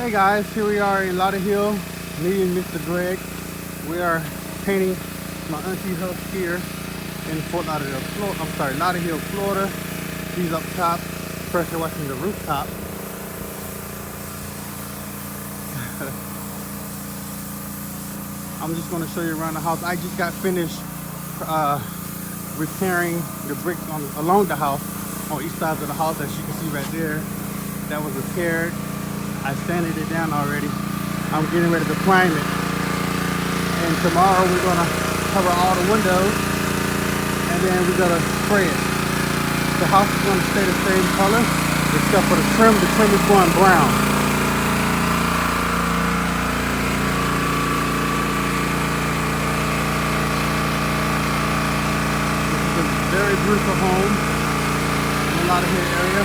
Hey guys, here we are in Lauderhill, me and Mr. Greg. We are painting my auntie's house here in Fort Lauderdale, Lauderhill, Florida. She's up top, pressure washing the rooftop. I'm just going to show you around the house. I just got finished repairing the bricks along the house, on each side of the house, as you can see right there. That was repaired. I sanded it down already. I'm getting ready to prime it. And tomorrow we're gonna cover all the windows and then we're gonna spray it. The house is gonna stay the same color except for the trim. The trim is going brown. This is a very beautiful home in the Lauderhill area.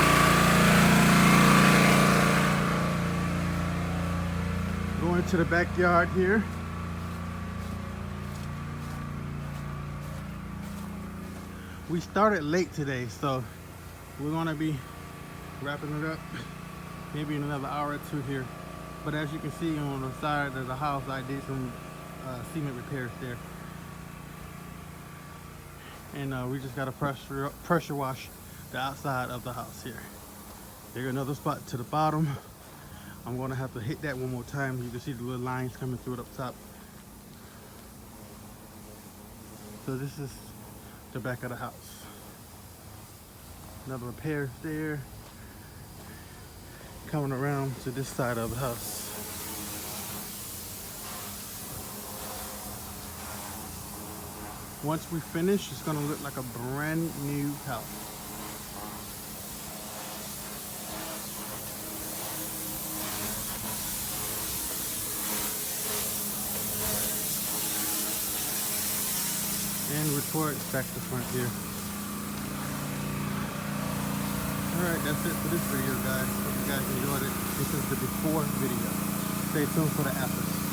Going to the backyard here. We started late today, so we're gonna be wrapping it up maybe in another hour or two here. But as you can see on the side of the house, I did some cement repairs there. And we just gotta pressure wash the outside of the house here. There's another spot to the bottom. I'm gonna have to hit that one more time. You can see the little lines coming through it up top. So this is the back of the house. Another repair there. Coming around to this side of the house. Once we finish, it's gonna look like a brand new house. And report back to front here. Alright, that's it for this video, guys. Hope you guys enjoyed it. This is the before video. Stay tuned for the after.